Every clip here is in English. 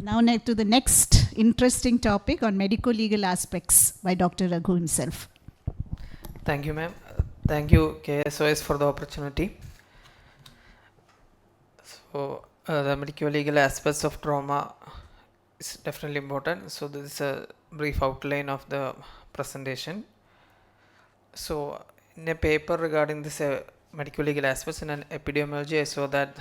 Now to the next interesting topic on medico-legal aspects by Dr. Raghu himself. Thank you, ma'am. Thank you, KSOS, for the opportunity. So, the medico-legal aspects of trauma is definitely important. So, this is a brief outline of the presentation. So, in a paper regarding this medico-legal aspects in an epidemiology, I saw that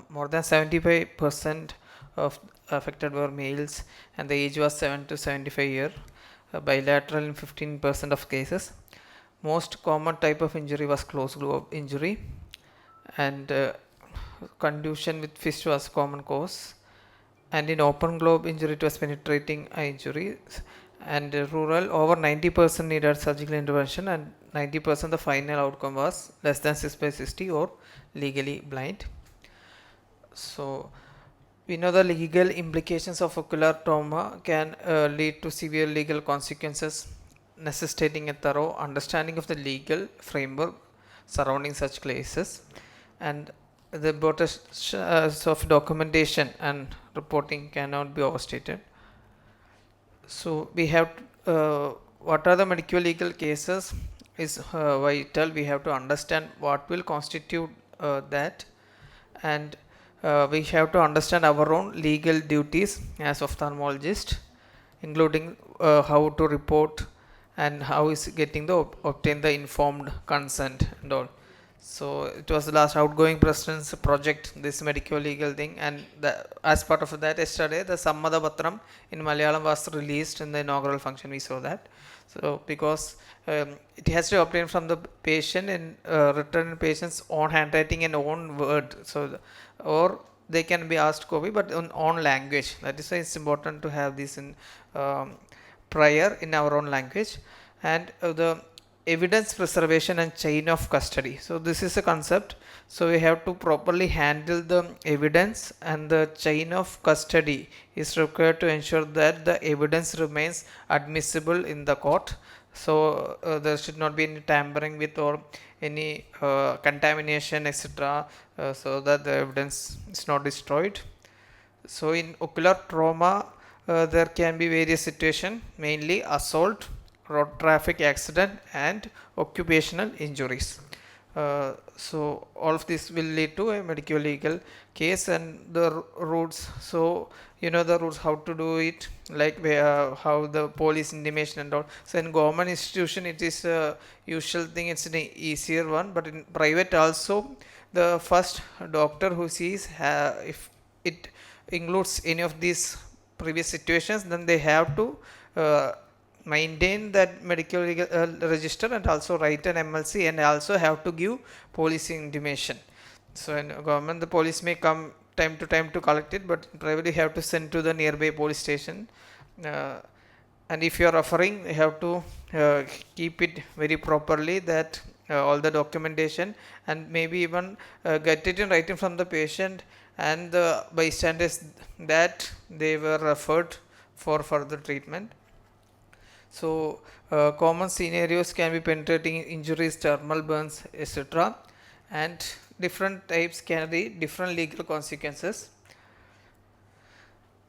more than 75% of affected were males, and the age was 7 to 75 years. Bilateral in 15% of cases. Most common type of injury was closed globe injury, and contusion with fist was common cause, and in open globe injury it was penetrating eye injury, and rural over 90% needed surgical intervention, and 90% the final outcome was less than 6 by 60 or legally blind. So we know the legal implications of ocular trauma can lead to severe legal consequences, necessitating a thorough understanding of the legal framework surrounding such cases, and the importance of documentation and reporting cannot be overstated. So we have what are the medical legal cases is vital. We have to understand what will constitute that, and we have to understand our own legal duties as ophthalmologist, including how to report and how is getting the obtain the informed consent and all. So it was the last outgoing president's project, this medical legal thing, and as part of that, yesterday the Sammada Patram in Malayalam was released in the inaugural function. We saw that. So because it has to obtain from the patient in written in patient's own handwriting and own word. So or they can be asked copy, but in own language. That is why it's important to have this in prior in our own language, and the evidence preservation and chain of custody. So this is a concept. So we have to properly handle the evidence, and the chain of custody is required to ensure that the evidence remains admissible in the court. So there should not be any tampering with or any contamination, etc., so that the evidence is not destroyed. So in ocular trauma, there can be various situations, mainly assault, road traffic accident, and occupational injuries. So all of this will lead to a medical legal case, and the routes. So you know the rules, how to do it, like how the police intimation and all. So in government institution it is a usual thing, it's an easier one, but in private also the first doctor who sees if it includes any of these previous situations, then they have to maintain that medical legal register, and also write an MLC, and also have to give police intimation. So in government the police may come time to time to collect it, but privately have to send to the nearby police station, and if you are referring, you have to keep it very properly, that all the documentation, and maybe even get it in writing from the patient and the bystanders that they were referred for further treatment. So common scenarios can be penetrating injuries, thermal burns, etc., and different types carry different legal consequences.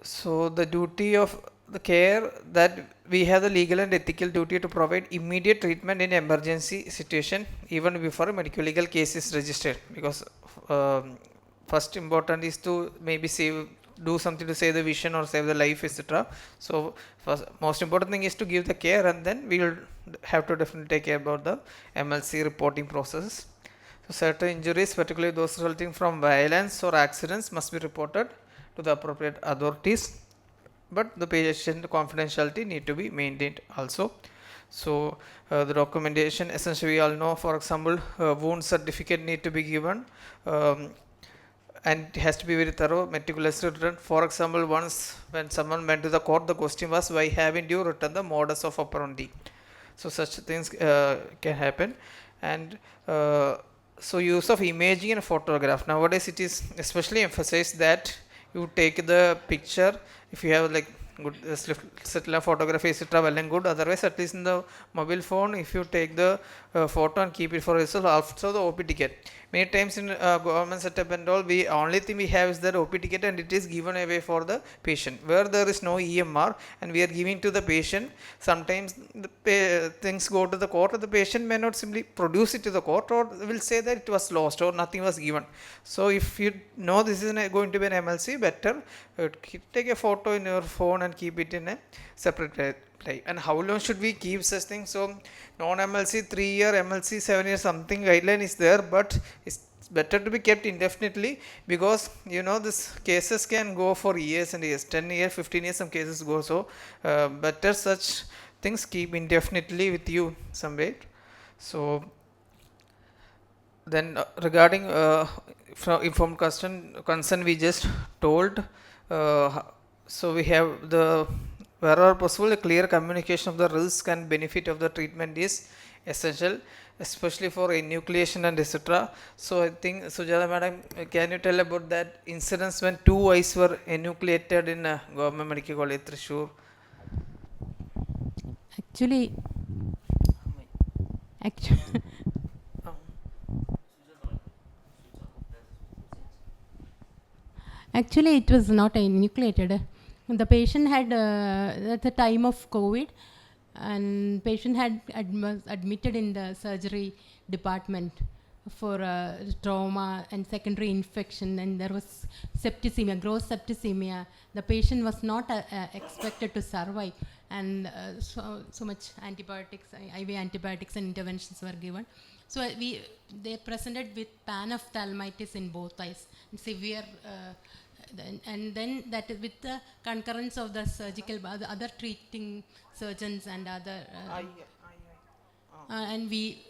So the duty of the care, that we have the legal and ethical duty to provide immediate treatment in emergency situation, even before a medical legal case is registered, because first important is to maybe do something to save the vision or save the life, etc. So first, most important thing is to give the care, and then we will have to definitely take care about the MLC reporting process. So certain injuries, particularly those resulting from violence or accidents, must be reported to the appropriate authorities, but the patient confidentiality need to be maintained also. So the documentation, essentially we all know, for example, wound certificate need to be given, and it has to be very thorough, meticulously written. For example, once when someone went to the court, the question was, why haven't you written the modus of operandi? So such things can happen. And so use of imaging and photograph, nowadays it is especially emphasized that you take the picture. If you have like good still photography etc. well and good. Otherwise, at least in the mobile phone, if you take the photo and keep it for yourself, also the OP ticket. Many times in government setup and all, we only thing we have is that OP ticket, and it is given away for the patient where there is no EMR and we are giving to the patient. Sometimes the things go to the court, or the patient may not simply produce it to the court, or will say that it was lost or nothing was given. So if you know this is going to be an MLC, better take a photo in your phone and keep it in a separate play. And how long should we keep such things? So non-MLC 3 year, MLC 7 years, something guideline is there, but it's better to be kept indefinitely, because this cases can go for years and years, 10 years, 15 years, some cases go. So better such things keep indefinitely with you some way. So then regarding from informed consent we just told, so we have the wherever possible a clear communication of the risk and benefit of the treatment is essential, especially for enucleation and etc. So I think Sujata madam, can you tell about that incidents when 2 eyes were enucleated in government medical college Thrissur? Actually, actually, actually, it was not enucleated. The patient had, at the time of COVID, and patient had admitted in the surgery department for trauma and secondary infection, and there was septicemia, gross septicemia. The patient was not expected to survive, and so much antibiotics, IV antibiotics and interventions were given. So they presented with panophthalmitis in both eyes, severe, and then that with the concurrence of the surgical, the other treating surgeons and other, and we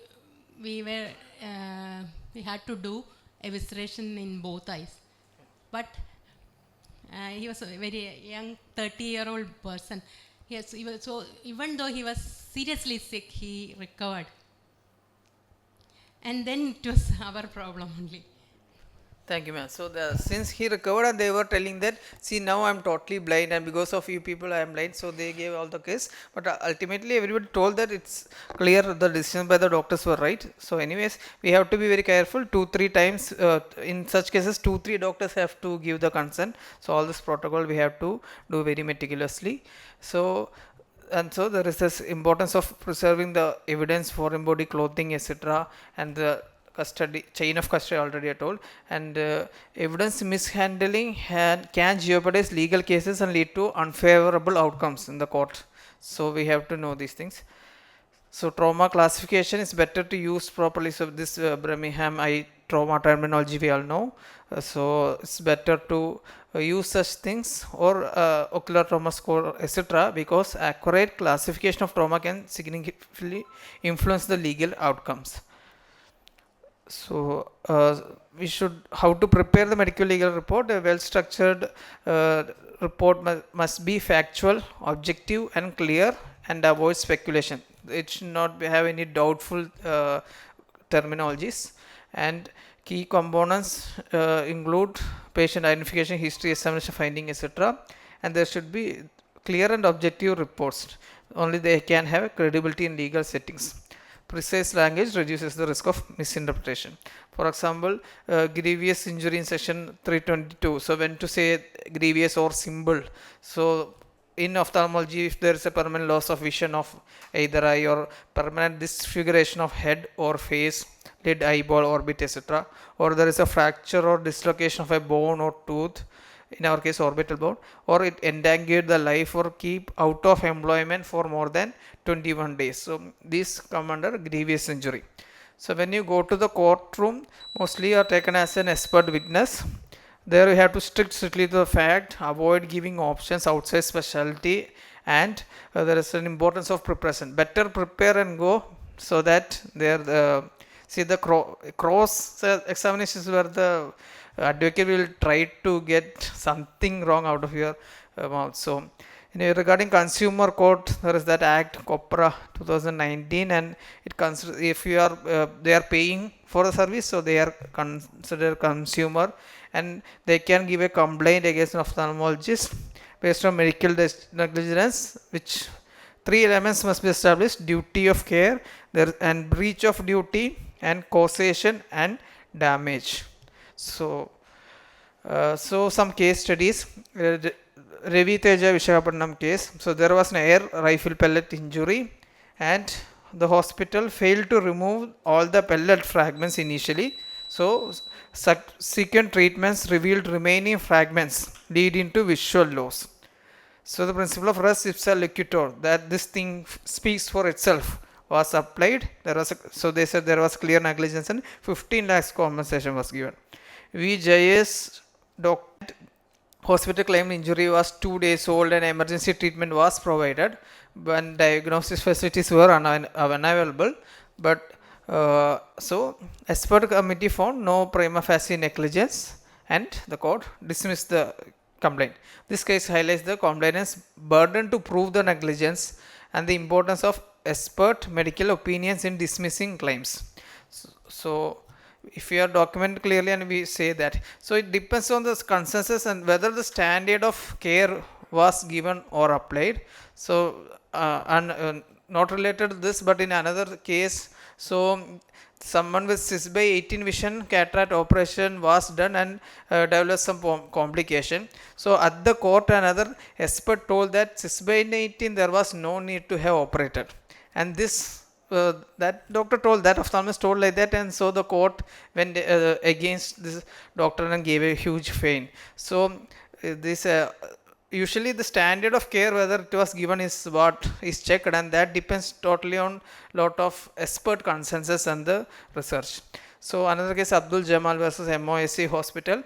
had to do evisceration in both eyes. But he was a very young 30-year-old person. Yes, so even though he was seriously sick, he recovered. And then it was our problem only. Thank you, ma'am. So since he recovered, and they were telling that, see, now I'm totally blind, and because of you people I am blind, so they gave all the case. But ultimately everybody told that it's clear the decision by the doctors were right. So anyways, we have to be very careful. 2-3 times in such cases, 2-3 doctors have to give the consent. So all this protocol we have to do very meticulously. So there is this importance of preserving the evidence, foreign body clothing, etc., and the chain of custody already I told, and evidence mishandling can jeopardize legal cases and lead to unfavorable outcomes in the court. So we have to know these things. So trauma classification is better to use properly. So this Birmingham eye trauma terminology we all know. So it's better to use such things, or ocular trauma score, etc., because accurate classification of trauma can significantly influence the legal outcomes. So we should, how to prepare the medical legal report. A well structured report must be factual, objective and clear, and avoid speculation. It should not have any doubtful terminologies, and key components include patient identification, history, examination, finding, etc., and there should be clear and objective reports. Only they can have credibility in legal settings. Precise language reduces the risk of misinterpretation. For example, grievous injury in section 322. So when to say grievous or simple. So in ophthalmology, if there is a permanent loss of vision of either eye, or permanent disfiguration of head or face, lid, eyeball, orbit, etc., or there is a fracture or dislocation of a bone or tooth, in our case orbital bone, or it endangered the life or keep out of employment for more than 21 days. So these come under grievous injury. So when you go to the courtroom, mostly you are taken as an expert witness. There you have to stick strictly to the fact, avoid giving options outside specialty, and there is an importance of preparation. Better prepare and go, so that there see the cross examinations where the advocate will try to get something wrong out of your mouth. So regarding consumer court, there is that act COPRA 2019, and it considers if you are they are paying for the service, so they are considered consumer, and they can give a complaint against an ophthalmologist based on medical negligence, which 3 elements must be established: duty of care, there and breach of duty, and causation and damage. So some case studies. Ravi Teja Vishakhapatnam case. So there was an air rifle pellet injury, and the hospital failed to remove all the pellet fragments initially. So subsequent treatments revealed remaining fragments, leading to visual loss. So the principle of res ipsa loquitur, that this thing speaks for itself, was applied. So they said there was clear negligence and 15 lakhs compensation was given. VJS hospital claimed injury was 2 days old and emergency treatment was provided when diagnosis facilities were unavailable. But so expert committee found no prima facie negligence and the court dismissed the complaint. This case highlights the complainant's burden to prove the negligence and the importance of expert medical opinions in dismissing claims. So if you are documented clearly and we say that, so it depends on the consensus and whether the standard of care was given or applied. So not related to this, but in another case, so someone with 6/18 vision cataract operation was done and developed some complication. So at the court, another expert told that 6/18 there was no need to have operated, and this that doctor told, that ophthalmologist told like that, and so the court went against this doctor and gave a huge fine. So this usually the standard of care, whether it was given, is what is checked, and that depends totally on lot of expert consensus and the research. So another case, Abdul Jamal versus MOSC hospital,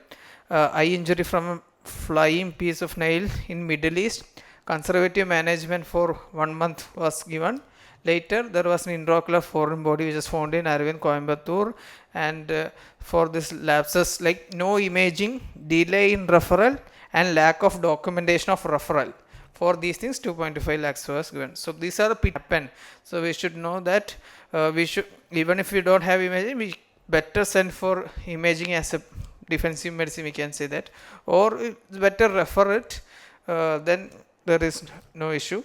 eye injury from a flying piece of nail in Middle East. Conservative management for 1 month was given. Later there was an intraocular foreign body which was found in Arvind, Coimbatore, and for this lapses like no imaging, delay in referral, and lack of documentation of referral. For these things 2.5 lakhs was given. So these are the happen. So we should know that we should, even if we don't have imaging, we better send for imaging as a defensive medicine, we can say that, or it's better refer it, then there is no issue.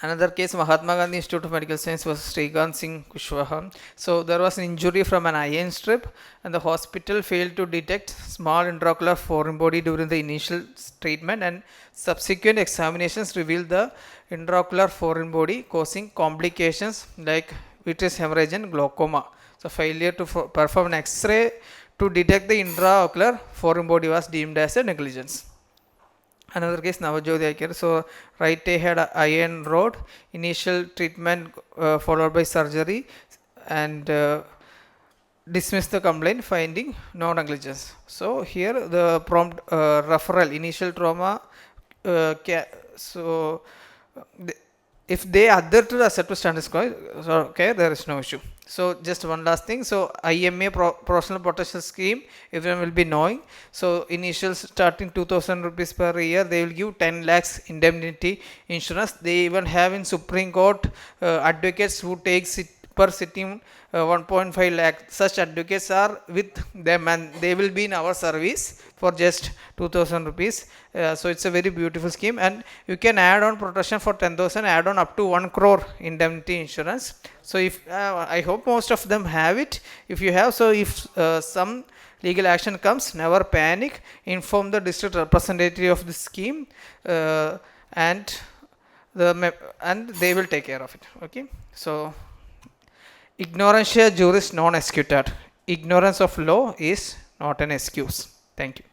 Another case, Mahatma Gandhi Institute of Medical Science versus Srikanth Singh Kushwaha. So there was an injury from an iron strip, and the hospital failed to detect small intraocular foreign body during the initial treatment, and subsequent examinations revealed the intraocular foreign body, causing complications like vitreous hemorrhage and glaucoma. So failure to perform an X-ray to detect the intraocular foreign body was deemed as a negligence. Another case, Navajyoti Eye Care. So right eye had iron rod, initial treatment followed by surgery, and dismissed the complaint, finding no negligence. So here the prompt referral, initial trauma, if they adhere to the accepted standards, okay, there is no issue. So just one last thing. So IMA professional protection scheme, everyone will be knowing. So initial starting 2,000 rupees per year, they will give 10 lakhs indemnity insurance. They even have in Supreme Court advocates who takes it per sitting 1.5 lakh. Such advocates are with them, and they will be in our service for just 2,000 rupees. So it's a very beautiful scheme, and you can add on protection for 10,000, add on up to 1 crore indemnity insurance. So if I hope most of them have it. If you have, so if some legal action comes, never panic, inform the district representative of the scheme, and they will take care of it. Okay. So ignorantia juris non executat. Ignorance of law is not an excuse. Thank you.